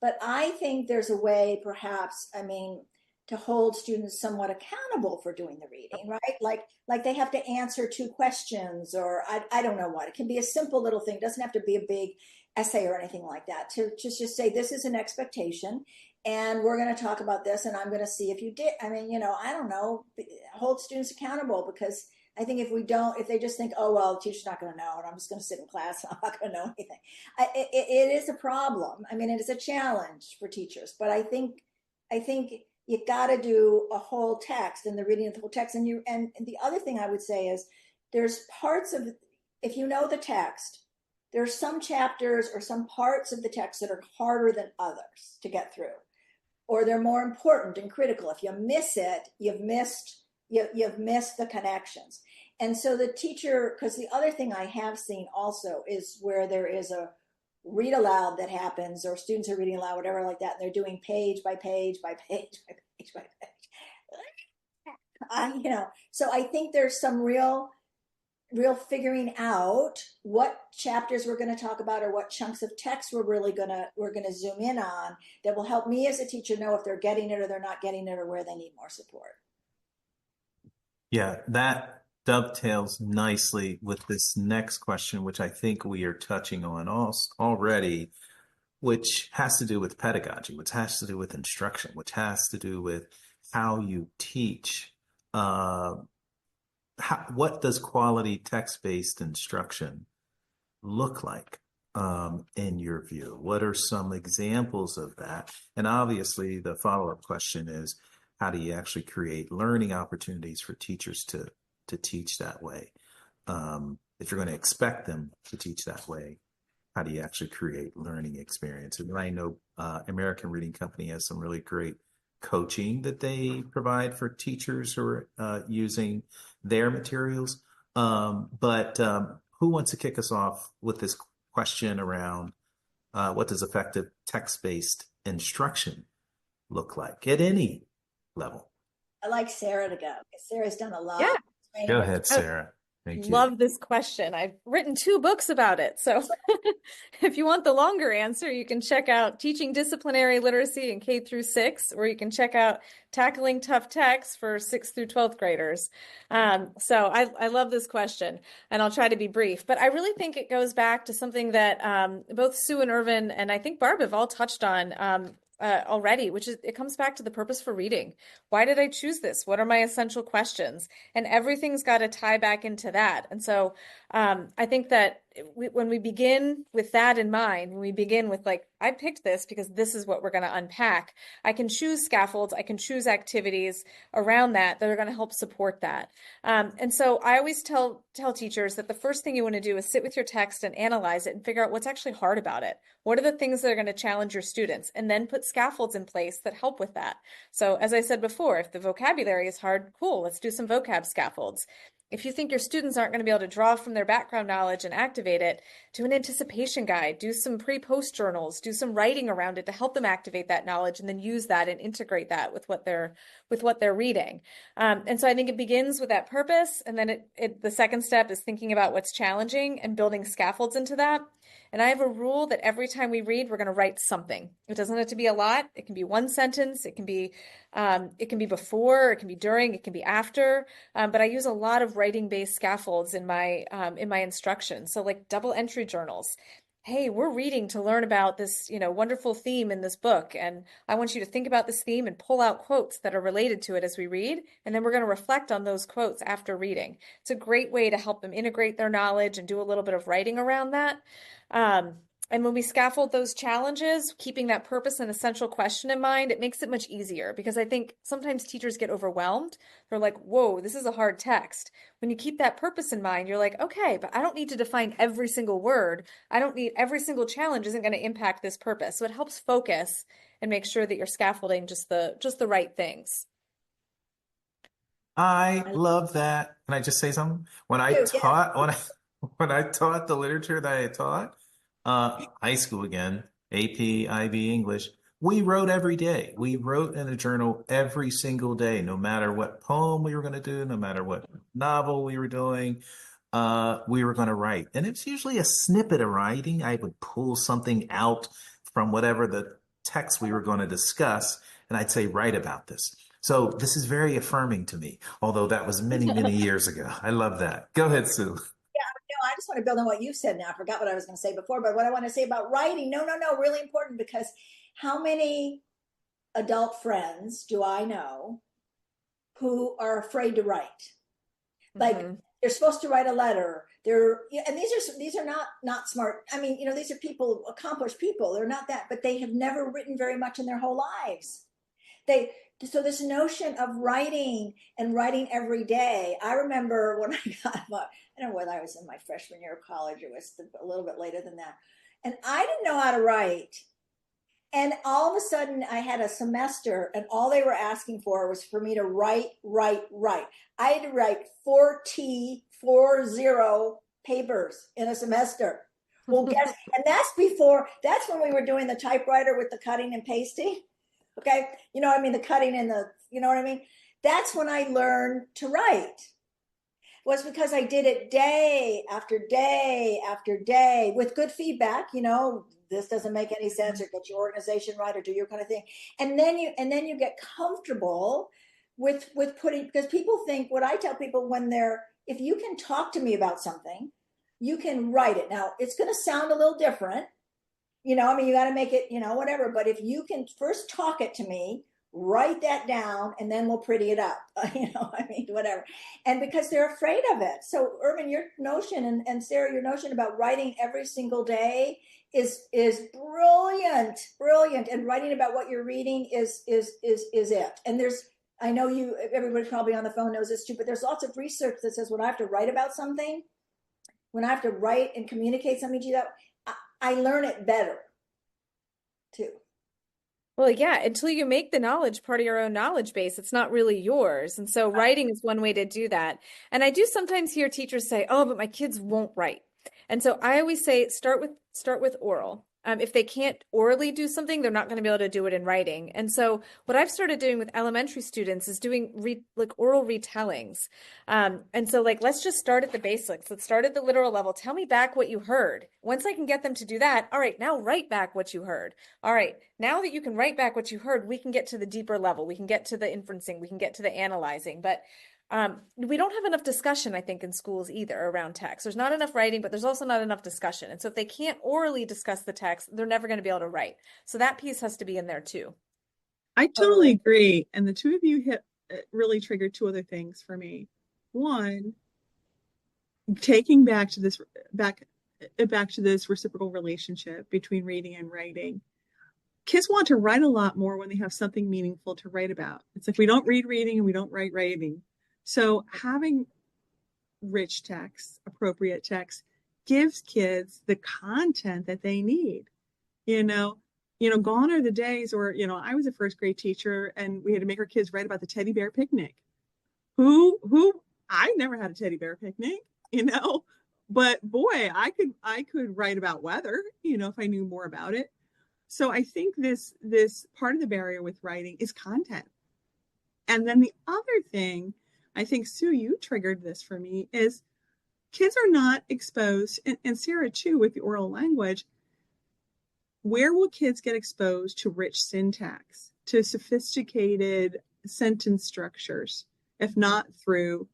But I think there's a way, perhaps, I mean, to hold students somewhat accountable for doing the reading, right? Like they have to answer 2 questions, or I don't know what. It can be a simple little thing. It doesn't have to be a big essay or anything like that. To just say, this is an expectation, and we're going to talk about this, and I'm going to see if you did. I mean, I don't know, hold students accountable, because I think if they just think, oh, well, the teacher's not going to know, and I'm just going to sit in class, and I'm not going to know anything. It is a problem. I mean, it is a challenge for teachers, but I think you got to do a whole text and the reading of the whole text. And the other thing I would say is there's parts of, if you know the text, there's some chapters or some parts of the text that are harder than others to get through, or they're more important and critical. If you miss it, you've missed the connections. And so the teacher, because the other thing I have seen also is where there is a read aloud that happens, or students are reading aloud, whatever like that, and they're doing page by page by page by page by page. So I think there's some real figuring out what chapters we're going to talk about, or what chunks of text we're going to zoom in on, that will help me as a teacher know if they're getting it or they're not getting it, or where they need more support. Yeah, that dovetails nicely with this next question, which I think we are touching on already, which has to do with pedagogy, which has to do with instruction, which has to do with how you teach. What does quality text-based instruction look like in your view? What are some examples of that? And obviously, the follow-up question is, how do you actually create learning opportunities for teachers to teach that way? If you're going to expect them to teach that way, how do you actually create learning experiences? And I know American Reading Company has some really great coaching that they provide for teachers who are using their materials. But who wants to kick us off with this question around what does effective text-based instruction look like at any level? I like Sarah to go. Sarah's done a lot. Yeah. Go ahead, Sarah. Thank you. Love this question. I've written 2 books about it. So if you want the longer answer, you can check out Teaching Disciplinary Literacy in K through 6, or you can check out Tackling Tough Text for 6th through 12th graders. So I love this question, and I'll try to be brief. But I really think it goes back to something that both Sue and Irvin, and I think Barb, have all touched on. already, which is, it comes back to the purpose for reading. Why did I choose this? What are my essential questions? And everything's got to tie back into that. And so I think that when we begin with that in mind, when we begin with like, I picked this because this is what we're going to unpack, I can choose scaffolds, I can choose activities around that are going to help support that. And so I always tell teachers that the first thing you want to do is sit with your text and analyze it and figure out what's actually hard about it. What are the things that are going to challenge your students? And then put scaffolds in place that help with that. So as I said before, if the vocabulary is hard, cool, let's do some vocab scaffolds. If you think your students aren't going to be able to draw from their background knowledge and activate it, do an anticipation guide, do some pre-post journals, do some writing around it to help them activate that knowledge, and then use that and integrate that with what they're reading. And so I think it begins with that purpose, and then the second step is thinking about what's challenging and building scaffolds into that. And I have a rule that every time we read, we're going to write something. It doesn't have to be a lot. It can be one sentence. It can be before. It can be during. It can be after. But I use a lot of writing-based scaffolds in my instruction. So like double entry journals. Hey, we're reading to learn about this, wonderful theme in this book, and I want you to think about this theme and pull out quotes that are related to it as we read, and then we're going to reflect on those quotes after reading. It's a great way to help them integrate their knowledge and do a little bit of writing around that. And when we scaffold those challenges, keeping that purpose and essential question in mind, it makes it much easier, because I think sometimes teachers get overwhelmed. They're like, whoa, this is a hard text. When you keep that purpose in mind, you're like, okay, but I don't need to define every single word. I don't need every single challenge isn't going to impact this purpose. So it helps focus and make sure that you're scaffolding just the right things. I love that. Can I just say something? When I taught the literature that I taught, high school again, AP, IB English, we wrote every day. We wrote in a journal every single day, no matter what poem we were going to do, no matter what novel we were doing, we were going to write. And it's usually a snippet of writing. I would pull something out from whatever the text we were going to discuss, and I'd say, write about this. So this is very affirming to me, although that was many, many years ago. I love that. Go ahead, Sue. I just want to build on what you said now. I forgot what I was going to say before, but what I want to say about writing, no, really important, because how many adult friends do I know who are afraid to write? Like they're supposed to write a letter. And these are not smart. I mean, these are people, accomplished people. They're not that, but they have never written very much in their whole lives. So this notion of writing and writing every day, I remember when I don't know whether I was in my freshman year of college, it was a little bit later than that. And I didn't know how to write. And all of a sudden I had a semester, and all they were asking for was for me to write. I had to write 40 papers in a semester. Well, guess, and that's when we were doing the typewriter with the cutting and pasting. Okay. The cutting and what I mean? That's when I learned to write. Was because I did it day after day after day with good feedback. This doesn't make any sense, or get your organization right, or do your kind of thing. And then you get comfortable with putting, because people think, what I tell people if you can talk to me about something, you can write it. Now it's going to sound a little different. You got to make it, whatever. But if you can first talk it to me, write that down, and then we'll pretty it up, whatever. And because they're afraid of it. So Irvin, your notion, and Sarah, your notion about writing every single day is brilliant. And writing about what you're reading is it. And I know everybody probably on the phone knows this too, but there's lots of research that says when I have to write about something, when I have to write and communicate something to you, I learn it better too. Well, yeah, until you make the knowledge part of your own knowledge base, it's not really yours. And so writing is one way to do that. And I do sometimes hear teachers say, oh, but my kids won't write. And so I always say, start with oral. If they can't orally do something, they're not going to be able to do it in writing. And so what I've started doing with elementary students is doing oral retellings. And so let's just start at the basics. Let's start at the literal level. Tell me back what you heard. Once I can get them to do that, all right, now write back what you heard. All right, now that you can write back what you heard, we can get to the deeper level. We can get to the inferencing. We can get to the analyzing. But we don't have enough discussion, I think, in schools either around text. There's not enough writing, but there's also not enough discussion. And so if they can't orally discuss the text, they're never going to be able to write. So that piece has to be in there too. I totally agree. And the two of you hit really triggered two other things for me. One, taking back to this reciprocal relationship between reading and writing. Kids want to write a lot more when they have something meaningful to write about. It's like we don't read reading and we don't write writing. So having rich text, appropriate text, gives kids the content that they need. Gone are the days where, I was a first grade teacher and we had to make our kids write about the teddy bear picnic. I never had a teddy bear picnic, but boy, I could write about weather, if I knew more about it. So I think this part of the barrier with writing is content. And then the other thing, I think, Sue, you triggered this for me, is kids are not exposed, and Sarah too, with the oral language. Where will kids get exposed to rich syntax, to sophisticated sentence structures, if not through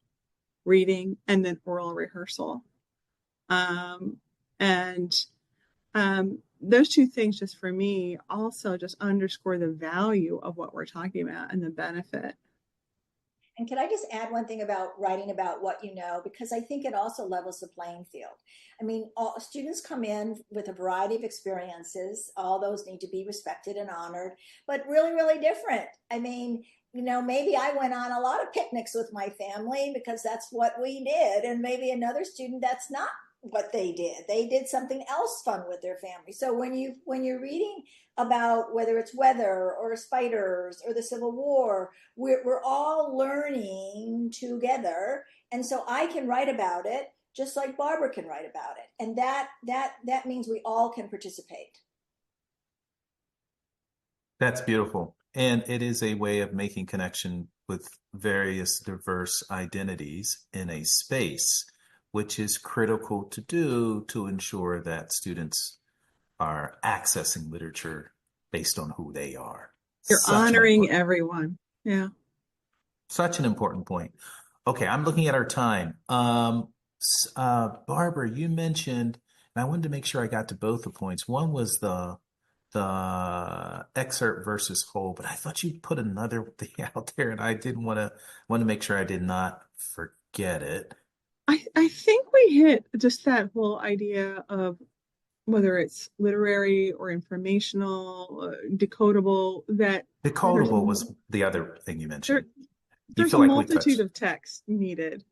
reading and then oral rehearsal? Those two things, just for me, also just underscore the value of what we're talking about and the benefit. And can I just add one thing about writing about what you know, because I think it also levels the playing field. I mean, all students come in with a variety of experiences. All those need to be respected and honored, but really, really different. I mean, maybe I went on a lot of picnics with my family because that's what we did. And maybe another student, that's not what they did. They did something else fun with their family. So when you're reading about whether it's weather or spiders or the Civil War, we're all learning together. And so I can write about it just like Barbara can write about it. And that means we all can participate. That's beautiful. And it is a way of making connection with various diverse identities in a space, which is critical to do to ensure that students are accessing literature based on who they are. You're honoring everyone. Yeah. Such an important point. Okay, I'm looking at our time. Barbara, you mentioned, and I wanted to make sure I got to both the points. One was the excerpt versus whole, but I thought you put another thing out there, and I didn't want to make sure I did not forget it. I think we hit just that whole idea of whether it's literary or informational, decodable. Decodable was the other thing you mentioned. There's a multitude of texts needed,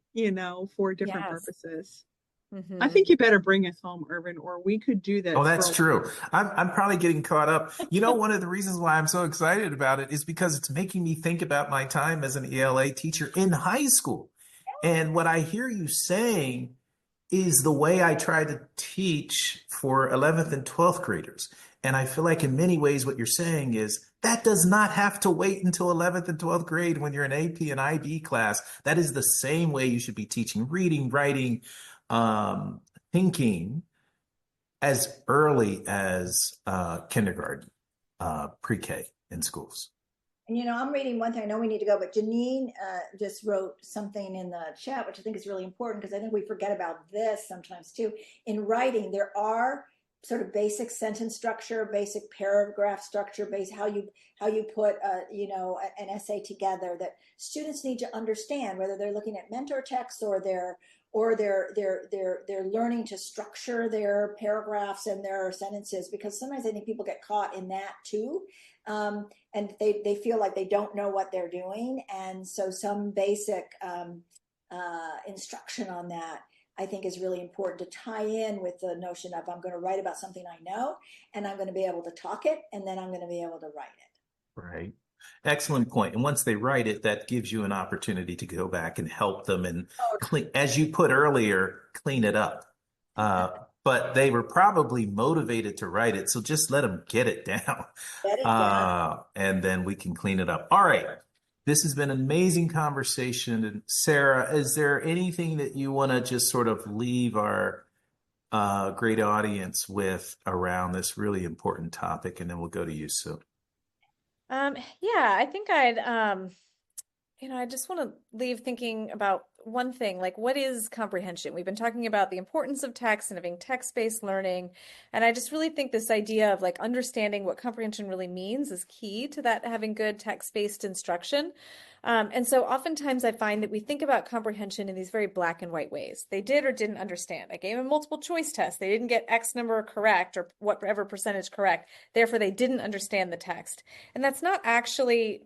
for different purposes. Mm-hmm. I think you better bring us home, Irvin, or we could do this. Oh, that's true. I'm probably getting caught up. One of the reasons why I'm so excited about it is because it's making me think about my time as an ELA teacher in high school. And what I hear you saying is the way I try to teach for 11th and 12th graders. And I feel like in many ways what you're saying is that does not have to wait until 11th and 12th grade when you're in AP and IB class. That is the same way you should be teaching reading, writing, thinking as early as kindergarten, pre-K in schools. And, I'm reading one thing. I know we need to go, but Janine just wrote something in the chat, which I think is really important because I think we forget about this sometimes too. In writing, there are sort of basic sentence structure, basic paragraph structure, how you put an essay together that students need to understand, whether they're looking at mentor texts or they're learning to structure their paragraphs and their sentences, because sometimes I think people get caught in that too. And they feel like they don't know what they're doing. And so some basic instruction on that, I think, is really important to tie in with the notion of I'm going to write about something I know, and I'm going to be able to talk it, and then I'm going to be able to write it. Right. Excellent point. And once they write it, that gives you an opportunity to go back and help them and clean, as you put earlier, clean it up. But they were probably motivated to write it. So just let them get it down. And then we can clean it up. All right. This has been an amazing conversation. And Sarah, is there anything that you want to just sort of leave our great audience with around this really important topic? And then we'll go to you, Sue. I think I'd I just want to leave thinking about one thing, like what is comprehension? We've been talking about the importance of text and having text-based learning. And I just really think this idea of like understanding what comprehension really means is key to that having good text-based instruction. And so oftentimes I find that we think about comprehension in these very black and white ways. They did or didn't understand. I gave them multiple choice tests. They didn't get X number correct or whatever percentage correct. Therefore, they didn't understand the text. And that's not actually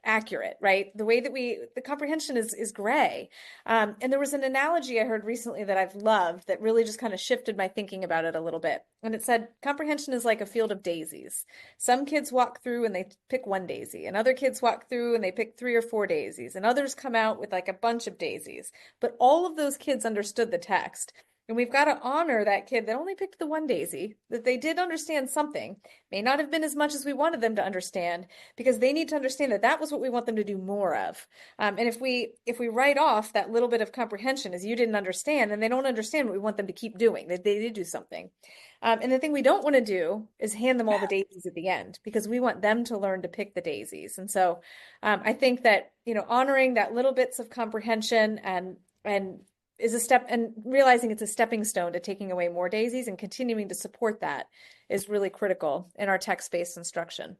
accurate, right? The way that the comprehension is gray. And there was an analogy I heard recently that I've loved that really just kind of shifted my thinking about it a little bit. And it said, comprehension is like a field of daisies. Some kids walk through and they pick one daisy, and other kids walk through and they pick 3 or 4 daisies, and others come out with like a bunch of daisies. But all of those kids understood the text. And we've got to honor that kid that only picked the one daisy, that they did understand something, may not have been as much as we wanted them to understand, because they need to understand that that was what we want them to do more of. And if we write off that little bit of comprehension as you didn't understand, then they don't understand what we want them to keep doing, that they did do something. And the thing we don't want to do is hand them all the daisies at the end, because we want them to learn to pick the daisies. And so I think that, honoring that little bits of comprehension and is a step, and realizing it's a stepping stone to taking away more daisies and continuing to support that is really critical in our text-based instruction.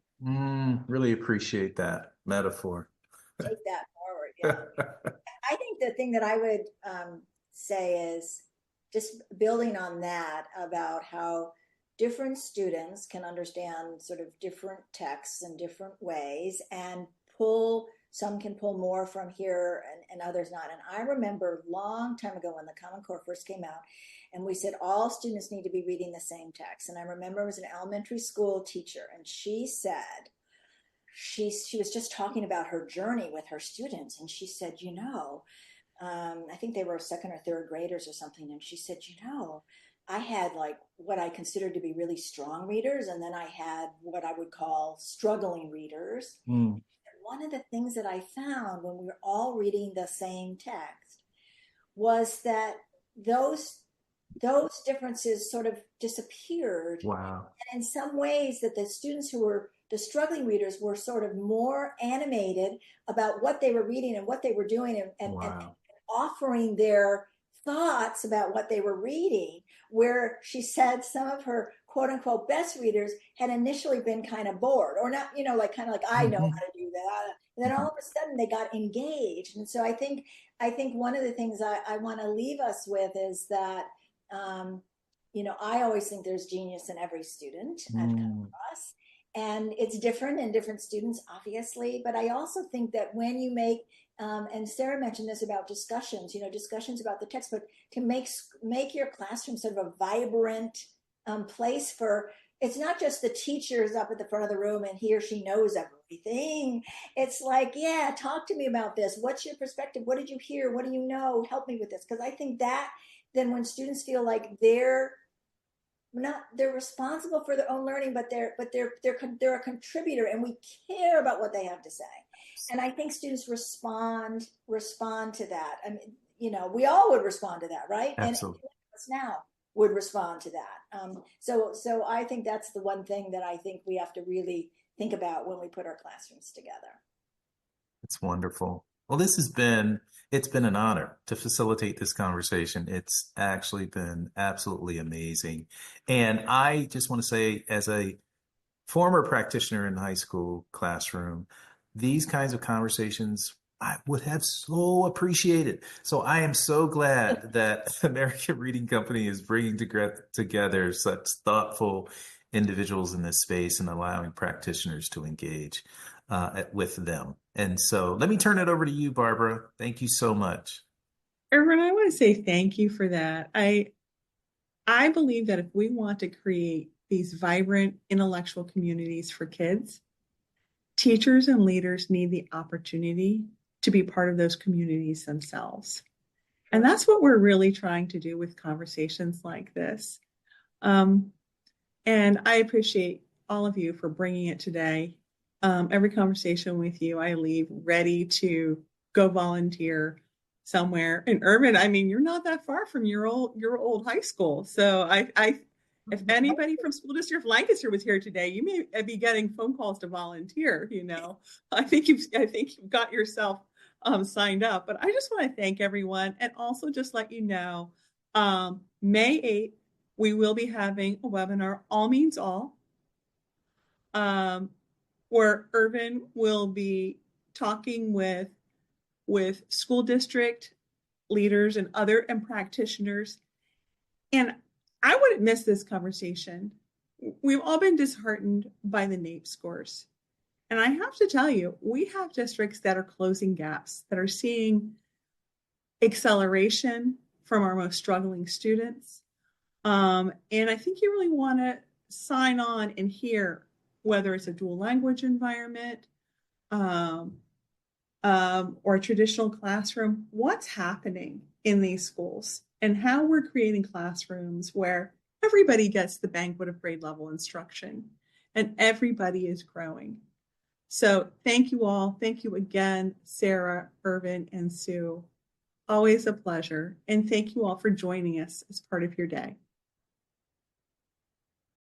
Really appreciate that metaphor. Take that forward. Yeah. I think the thing that I would say is just building on that about how different students can understand sort of different texts in different ways and some can pull more from here and others not. And I remember a long time ago when the Common Core first came out, and we said all students need to be reading the same text. And I remember it was an elementary school teacher, and she said, she was just talking about her journey with her students. And she said, I think they were second or third graders or something. And she said, I had like what I considered to be really strong readers. And then I had what I would call struggling readers. One of the things that I found when we were all reading the same text was that those differences sort of disappeared. Wow. And in some ways that the students who were the struggling readers were sort of more animated about what they were reading and what they were doing and offering their thoughts about what they were reading, where she said some of her quote unquote best readers had initially been kind of bored or not, like kind of like, I know how to do that. And then all of a sudden they got engaged. And so I think one of the things I want to leave us with is that, I always think there's genius in every student I've come across. And it's different in different students, obviously. But I also think that when you make, and Sarah mentioned this about discussions, discussions about the textbook, to make your classroom sort of a vibrant place for, it's not just the teacher's up at the front of the room and he or she knows everything. It's like, yeah, talk to me about this. What's your perspective? What did you hear? What do you know? Help me with this. Because I think that then when students feel like they're responsible for their own learning, but they're a contributor, and we care about what they have to say. And I think students respond to that. I mean, we all would respond to that, right? Absolutely. And us now would respond to that. So I think that's the one thing that I think we have to really think about when we put our classrooms together. It's wonderful. Well, it's been an honor to facilitate this conversation. It's actually been absolutely amazing. And I just want to say, as a former practitioner in the high school classroom, these kinds of conversations I would have so appreciated. So I am so glad that American Reading Company is bringing together such thoughtful individuals in this space and allowing practitioners to engage with them. And so let me turn it over to you, Barbara. Thank you so much. Irvin, I want to say thank you for that. I believe that if we want to create these vibrant intellectual communities for kids, teachers and leaders need the opportunity to be part of those communities themselves. And that's what we're really trying to do with conversations like this. And I appreciate all of you for bringing it today. Every conversation with you, I leave ready to go volunteer somewhere. And Irvin, I mean, you're not that far from your old high school. So if anybody from School District of Lancaster was here today, you may be getting phone calls to volunteer. I think you've got yourself signed up. But I just want to thank everyone and also just let you know, May 8th, we will be having a webinar, All Means All, where Irvin will be talking with school district leaders and practitioners. And I wouldn't miss this conversation. We've all been disheartened by the NAEP scores. And I have to tell you, we have districts that are closing gaps, that are seeing acceleration from our most struggling students. And I think you really want to sign on and hear, whether it's a dual language environment or a traditional classroom, what's happening in these schools and how we're creating classrooms where everybody gets the banquet of grade level instruction and everybody is growing. So thank you all. Thank you again, Sarah, Irvin, and Sue. Always a pleasure. And thank you all for joining us as part of your day.